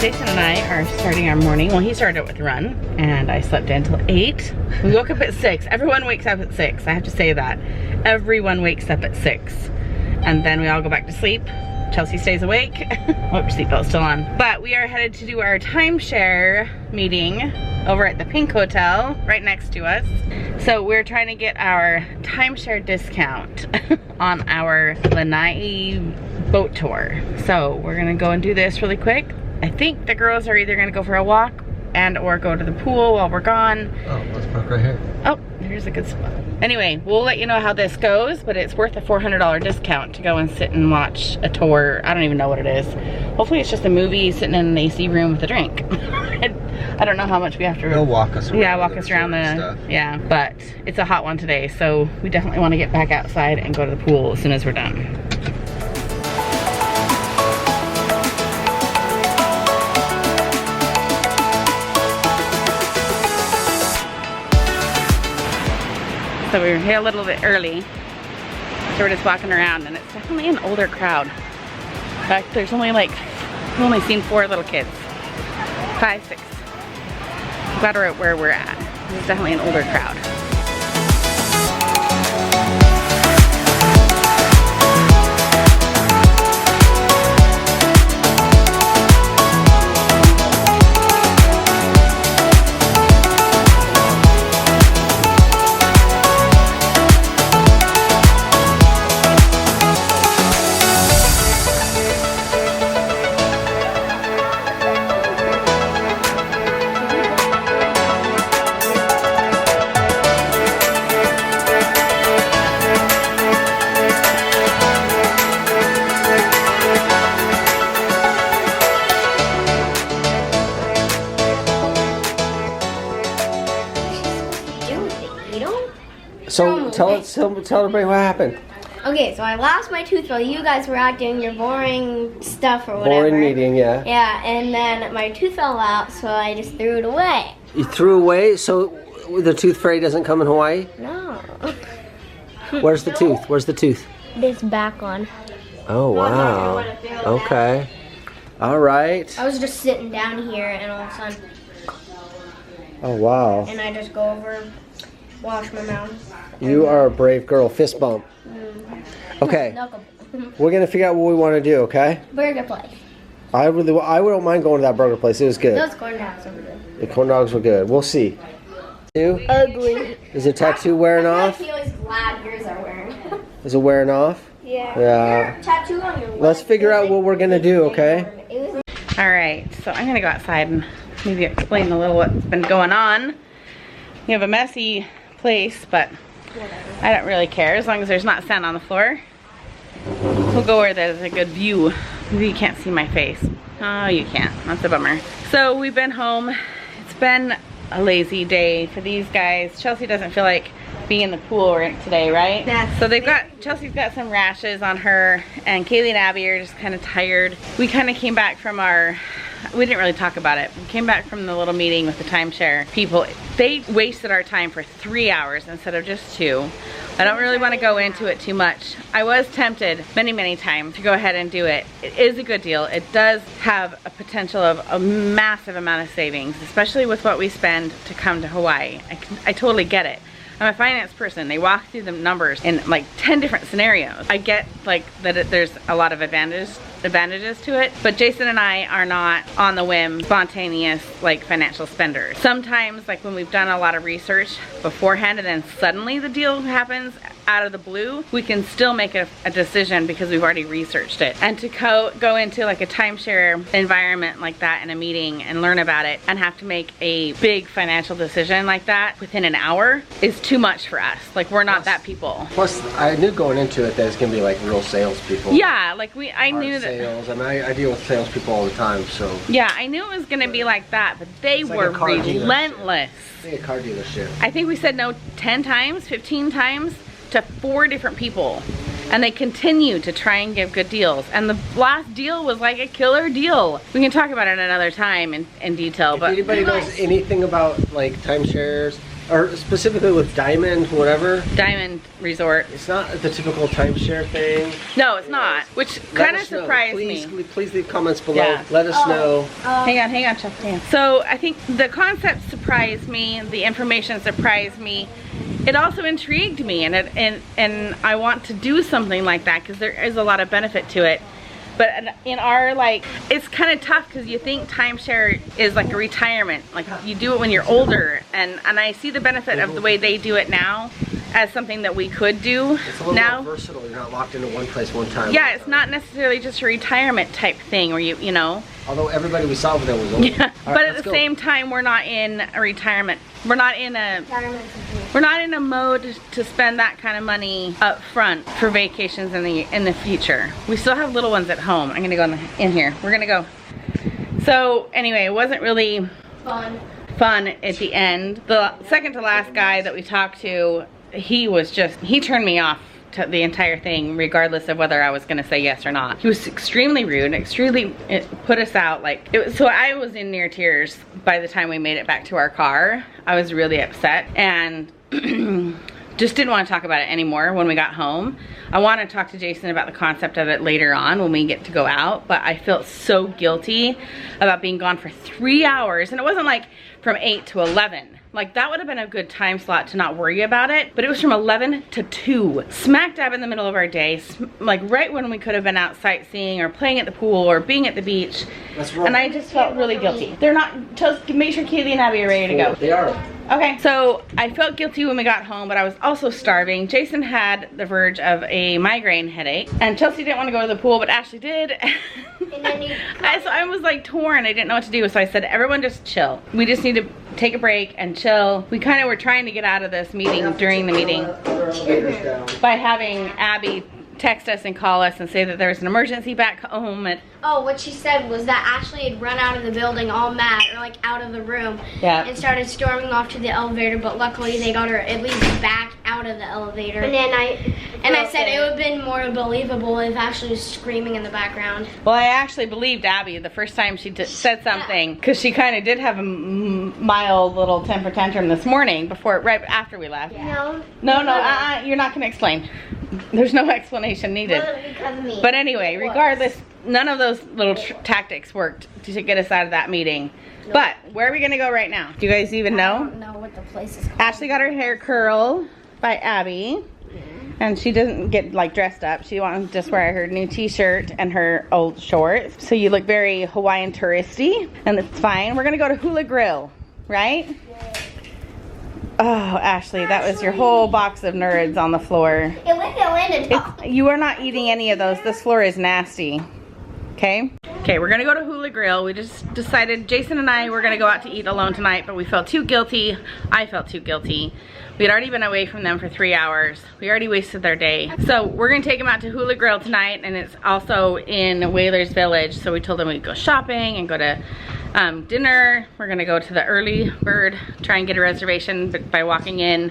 Jason and I are starting our morning. Well, he started with run, and I slept in until 8. We woke up at 6. Everyone wakes up at 6. I have to say that. Everyone wakes up at 6. And then we all go back to sleep. Chelsea stays awake. Hope seatbelt's still on. But we are headed to do our timeshare meeting over at the Pink Hotel, right next to us. So we're trying to get our timeshare discount on our Lanai boat tour. So we're gonna go and do this really quick. I think the girls are either gonna go for a walk and or go to the pool while we're gone. Oh, let's park right here. Oh, here's a good spot. Anyway, we'll let you know how this goes, but it's worth a $400 discount to go and sit and watch a tour. I don't even know what it is. Hopefully it's just a movie sitting in an AC room with a drink. I don't know how much we have to. They'll walk us around. Yeah, walk us around the stuff. Yeah, but it's a hot one today, so we definitely want to get back outside and go to the pool as soon as we're done. So we were here a little bit early, so we're just walking around, and it's definitely an older crowd. In fact, there's only like, I've only seen 4 little kids, 5, 6. I'm glad we're at where we're at. It's definitely an older crowd. So tell everybody what happened. Okay, so I lost my tooth while you guys were out doing your boring stuff or whatever. Boring meeting, yeah. Yeah, and then my tooth fell out, so I just threw it away. You threw away? So the tooth fairy doesn't come in Hawaii? No. Where's the tooth? Where's the tooth? This back one. Oh, wow. Okay. All right. I was just sitting down here, and all of a sudden, Oh, wow. and I just go over, wash my mouth. You are a brave girl. Fist bump. Okay. Knuckle. We're going to figure out what we want to do, okay? Burger place. I wouldn't mind going to that burger place. It was good. Those corn dogs over there. The corn dogs were good. We'll see. Ugly. Is the tattoo wearing off? He was glad yours are wearing. Is it wearing off? Yeah. Yeah. Tattoo on your leg. Let's figure out what we're going to do, okay? All right, so I'm gonna go outside and maybe explain a little what's been going on. We have a messy place, but I don't really care as long as there's not sand on the floor. We'll go where there's a good view. Maybe you can't see my face. Oh, you can't. That's a bummer. So we've been home. It's been a lazy day for these guys. Chelsea doesn't feel like being in the pool today, right? Yes. So Chelsea's got some rashes on her, and Kaylee and Abby are just kind of tired. We kind of came back from we didn't really talk about it. We came back from the little meeting with the timeshare people. They wasted our time for 3 hours instead of just 2. I don't really want to go into it too much. I was tempted many times to go ahead and do it. It is a good deal. It does have a potential of a massive amount of savings, especially with what we spend to come to Hawaii. I totally get it. I'm a finance person. They walk through the numbers in like 10 different scenarios. I get like that there's a lot of advantages to it, but Jason and I are not on the whim, spontaneous, like financial spenders. Sometimes, like when we've done a lot of research beforehand and then suddenly the deal happens out of the blue, we can still make a decision because we've already researched it. And to go into like a timeshare environment like that in a meeting and learn about it and have to make a big financial decision like that within an hour is too much for us. Like we're not that people. Plus, I knew going into it that it's gonna be like real salespeople. Yeah, like I knew that. Sales. I mean, I deal with salespeople all the time, so. Yeah, I knew it was gonna be like that, but they were relentless. It's like a car dealership. I think we said no 10 times, 15 times to 4 different people. And they continue to try and give good deals. And the last deal was like a killer deal. We can talk about it another time in detail. If but anybody knows anything about like timeshares or specifically with Diamond, whatever. Diamond Resort. It's not the typical timeshare thing. No, it's not. Which kind of surprised me. Please leave comments below. Yeah. Let us know. Hang on, Chuck. So I think the concept surprised me. The information surprised me. It also intrigued me, and I want to do something like that because there is a lot of benefit to it. But in our, like, it's kind of tough because you think timeshare is like a retirement. Like, you do it when you're older. And I see the benefit of the way they do it now as something that we could do it's a little now. more versatile. You're not locked into one place one time. Yeah, it's not necessarily just a retirement type thing where you know. Although everybody we saw over there was old. Yeah, All but right, at the same time, we're not in a retirement. We're not in a mode to spend that kind of money up front for vacations in the future. We still have little ones at home. I'm gonna go in here. We're gonna go. So anyway, it wasn't really fun at the end. The second to last guy that we talked to, he turned me off to the entire thing, regardless of whether I was gonna say yes or not. He was extremely rude, it put us out. Like, so I was in near tears by the time we made it back to our car. I was really upset and just didn't want to talk about it anymore when we got home. I want to talk to Jason about the concept of it later on when we get to go out, but I felt so guilty about being gone for 3 hours, and it wasn't like from 8 to 11. Like, that would have been a good time slot to not worry about it, but it was from 11 to 2. Smack dab in the middle of our day, like right when we could have been out sightseeing or playing at the pool or being at the beach. And I just felt really guilty. They're not, make sure Kaylee and Abby are ready to go. They are. Okay, so I felt guilty when we got home, but I was also starving. Jason had the verge of a migraine headache, and Chelsea didn't want to go to the pool, but Ashley did. So I was like torn. I didn't know what to do, so I said, everyone just chill. We just need to take a break and chill. We kind of were trying to get out of this meeting during the meeting by having Abby text us and call us and say that there was an emergency back home. Oh, what she said was that Ashley had run out of the building all mad, or like out of the room, and started storming off to the elevator, but luckily they got her at least back out of the elevator. And then I said it would have been more believable if Ashley was screaming in the background. Well, I actually believed Abby the first time she said something, because she kind of did have a mild little temper tantrum this morning right after we left. Yeah. No, you're not gonna explain. There's no explanation needed. Because of me. But anyway, regardless, none of those little tactics worked to get us out of that meeting. Nope. But where are we gonna go right now? Do you guys even know? I don't know what the place is called. Ashley got her hair curled by Abby. And she doesn't get like dressed up. She wanted to just wear her new t-shirt and her old shorts. So you look very Hawaiian touristy, and it's fine. We're gonna go to Hula Grill, right? Yeah. Oh, Ashley, that was your whole box of nerds on the floor. You are not eating any of those. This floor is nasty. Okay? Okay, we're gonna go to Hula Grill. We just decided, Jason and I were gonna go out to eat alone tonight, but we felt too guilty. I felt too guilty. We had already been away from them for 3 hours. We already wasted their day. So we're gonna take them out to Hula Grill tonight, and it's also in Whalers Village. So we told them we'd go shopping and go to dinner. We're gonna go to the early bird, try and get a reservation by walking in.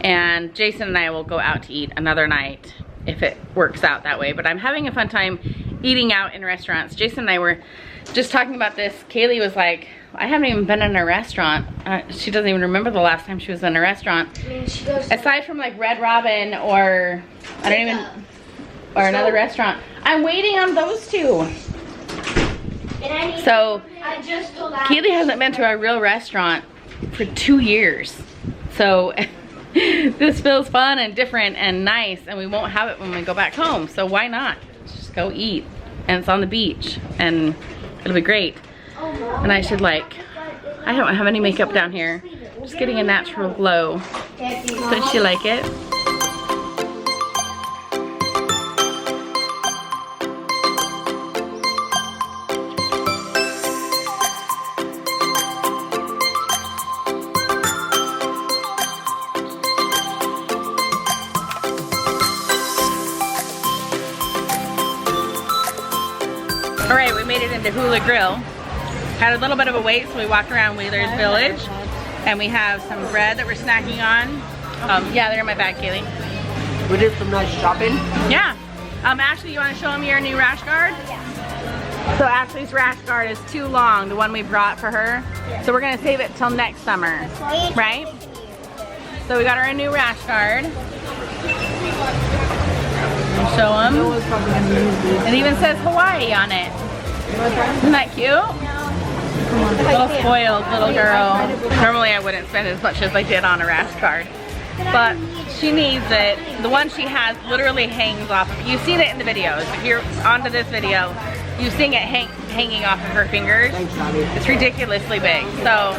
And Jason and I will go out to eat another night if it works out that way. But I'm having a fun time eating out in restaurants. Jason and I were just talking about this. Kaylee was like, I haven't even been in a restaurant. She doesn't even remember the last time she was in a restaurant. I mean, she goes aside from like Red Robin or another restaurant. I'm waiting on those two. So Kaylee hasn't been to a real restaurant for 2 years. So this feels fun and different and nice, and we won't have it when we go back home. So why not? Let's just go eat. And it's on the beach, and it'll be great. And I should I don't have any makeup down here. Just getting a natural glow. Does she like it? All right, we made it into Hula Grill. Had a little bit of a wait, so we walked around Whalers Village. And we have some bread that we're snacking on. Yeah, they're in my bag, Kaylee. We did some nice shopping. Yeah. Ashley, you want to show them your new rash guard? Yeah. So Ashley's rash guard is too long, the one we brought for her. Yeah. So we're going to save it till next summer, right? So we got her a new rash guard. Show them. It even says Hawaii on it. Isn't that cute? Little spoiled little girl. Normally I wouldn't spend as much as I did on a rash guard, but she needs it. The one she has literally hangs off. You've seen it in the videos. If you're onto this video, you've seen it hanging off of her fingers. It's ridiculously big. So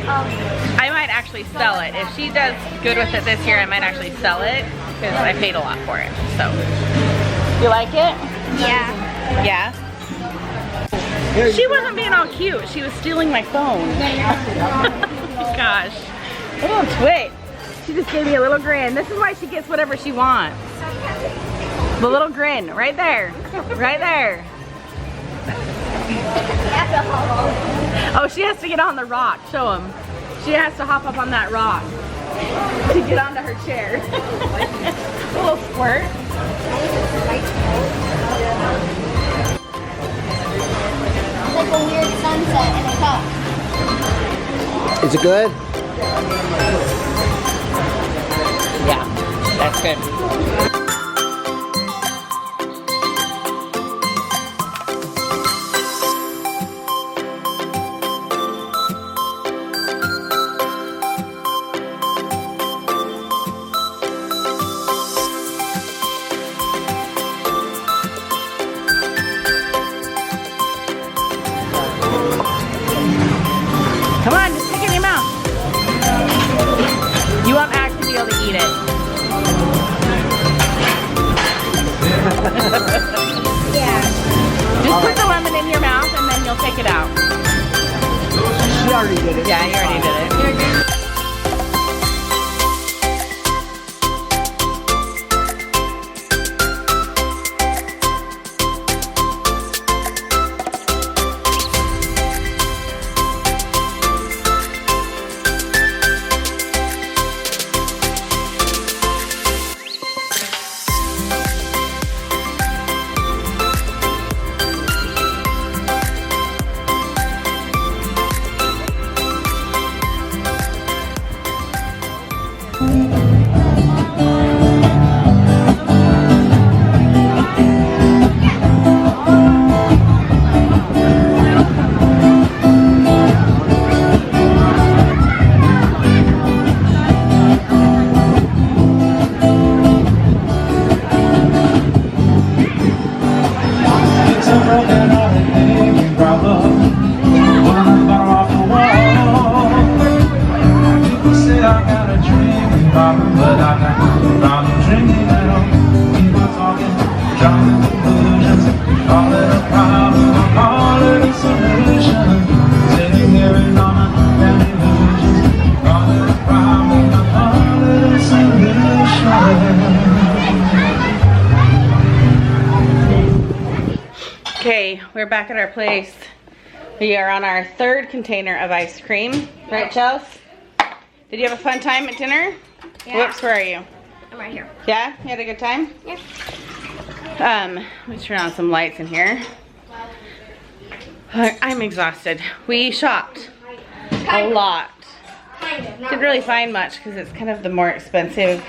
I might actually sell it. If she does good with it this year, I might actually sell it because I paid a lot for it. So, you like it? Yeah. Yeah? She wasn't being all cute. She was stealing my phone. Oh my gosh. Little twit. She just gave me a little grin. This is why she gets whatever she wants. The little grin, right there. Right there. Oh, she has to get on the rock. Show him. She has to hop up on that rock to get onto her chair. A little squirt. It's like a weird sunset in a cup. Is it good? Yeah, that's good. Come on, just stick it in your mouth. You want Max to be able to eat it. Yeah. Just put the lemon in your mouth and then you'll take it out. She already did it. Yeah, you already did it. Okay, we're back at our place. We are on our third container of ice cream. Right, Chels? Did you have a fun time at dinner? Yeah. Whoops, where are you? I'm right here. Yeah? You had a good time? Yeah. Let me turn on some lights in here. I'm exhausted. We shopped a lot. Didn't really find much because it's kind of the more expensive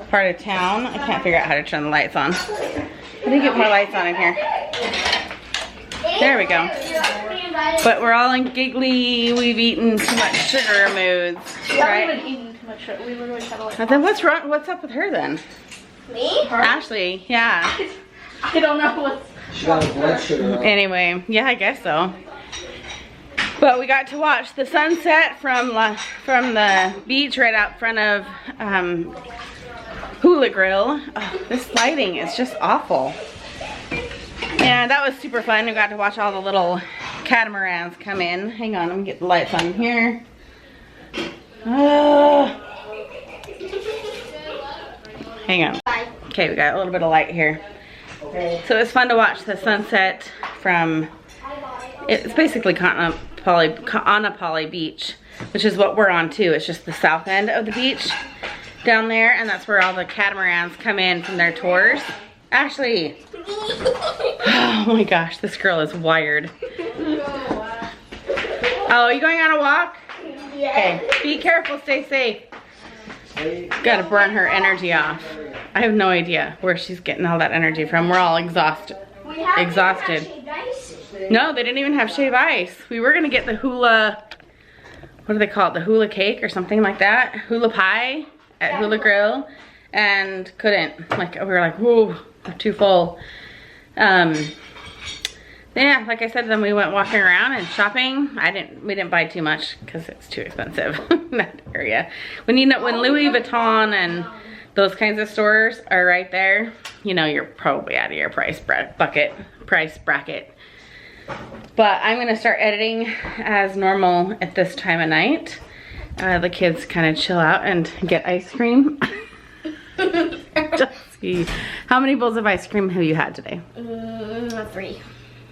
part of town. I can't figure out how to turn the lights on. Let me get more lights on in here. There we go. But we're all in giggly, we've eaten too much sugar moods, right? We haven't eaten too much sugar. We literally had like... And then what's wrong? What's up with her then? Me? Ashley, yeah. I don't know what's... She got a blood sugar. Anyway, yeah, I guess so. But we got to watch the sunset from the beach right out front of Hula Grill. Oh, this lighting is just awful. And that was super fun. We got to watch all the little catamarans come in. Hang on, let me get the lights on here. Hang on. Okay, we got a little bit of light here. So it's fun to watch the sunset from, it's basically Kaanapali Beach, which is what we're on too. It's just the south end of the beach down there, and that's where all the catamarans come in from their tours. Ashley! Oh my gosh, this girl is wired. Oh, are you going on a walk? Yeah. Okay, be careful, stay safe. Gotta burn her energy off. I have no idea where she's getting all that energy from. We're all exhausted. No, they didn't even have shaved ice. We were gonna get the Hula, what do they call it? The Hula cake or something like that. Hula pie at Hula Grill, and couldn't. Like, we were like, whoa, we're too full. Yeah, like I said, then we went walking around and shopping. We didn't buy too much because it's too expensive in that area. When Louis Vuitton and those kinds of stores are right there, you know you're probably out of your price bracket. But I'm gonna start editing as normal at this time of night. The kids kind of chill out and get ice cream. Just see. How many bowls of ice cream have you had today? 3.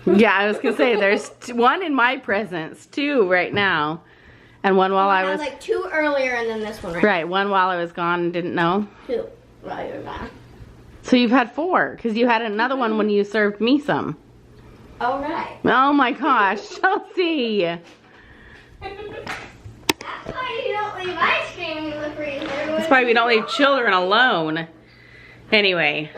Yeah, I was gonna say there's 1 in my presence, 2 right now, and 1 while I was like 2 earlier, and then this one. Right, 1 while I was gone and didn't know. 2 while you were gone. So you've had 4 because you had another one when you served me some. All right. Oh my gosh, Chelsea. That's why you don't leave ice cream in the freezer. That's why we don't leave children alone. Anyway.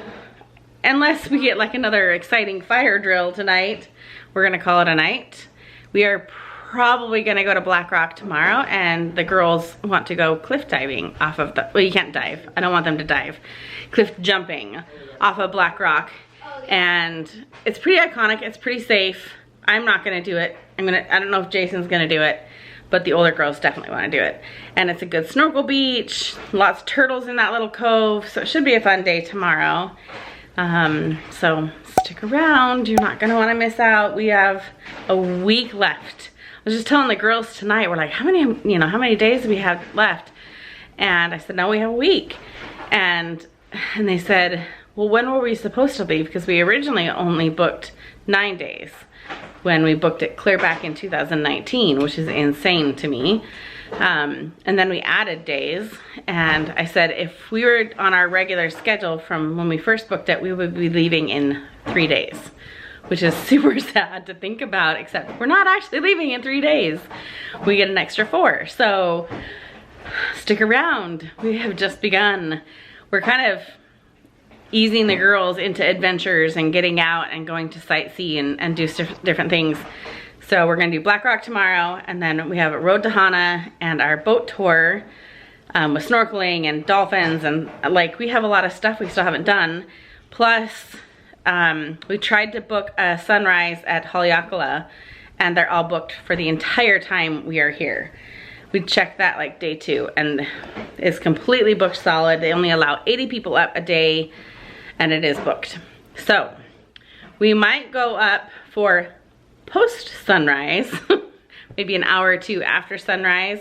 Unless we get like another exciting fire drill tonight, we're gonna call it a night. We are probably gonna go to Black Rock tomorrow, and the girls want to go cliff diving off of well, you can't dive. I don't want them to dive. Cliff jumping off of Black Rock. And it's pretty iconic, it's pretty safe. I'm not gonna do it. I don't know if Jason's gonna do it, but the older girls definitely wanna do it. And it's a good snorkel beach, lots of turtles in that little cove, so it should be a fun day tomorrow. So stick around, you're not gonna wanna miss out. We have a week left. I was just telling the girls tonight, we're like, how many days do we have left? And I said, no, we have a week. And they said, well, when were we supposed to leave? Because we originally only booked 9 days when we booked it clear back in 2019, which is insane to me. And then we added days, and I said if we were on our regular schedule from when we first booked it, we would be leaving in 3 days, which is super sad to think about, except we're not actually leaving in 3 days. We get an extra 4, so stick around. We have just begun. We're kind of easing the girls into adventures and getting out and going to sightsee and do different things. So we're gonna do Black Rock tomorrow, and then we have a road to Hana and our boat tour with snorkeling and dolphins, and like we have a lot of stuff we still haven't done. Plus, we tried to book a sunrise at Haleakala, and they're all booked for the entire time we are here. We checked that like day 2, and it's completely booked solid. They only allow 80 people up a day, and it is booked. So we might go up for post sunrise, maybe an hour or 2 after sunrise,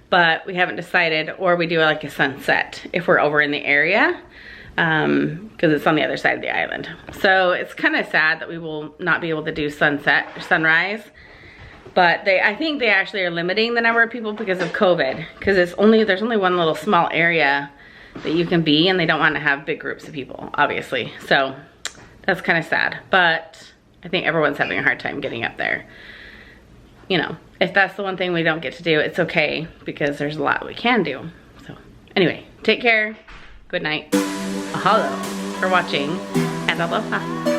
but we haven't decided, or we do like a sunset if we're over in the area, because it's on the other side of the island. So it's kind of sad that we will not be able to do sunset or sunrise, but I think they actually are limiting the number of people because of COVID, because there's only one little small area that you can be, and they don't want to have big groups of people, obviously. So that's kind of sad, but I think everyone's having a hard time getting up there. You know, if that's the one thing we don't get to do, it's okay, because there's a lot we can do. So anyway, take care, good night, mahalo for watching, and aloha.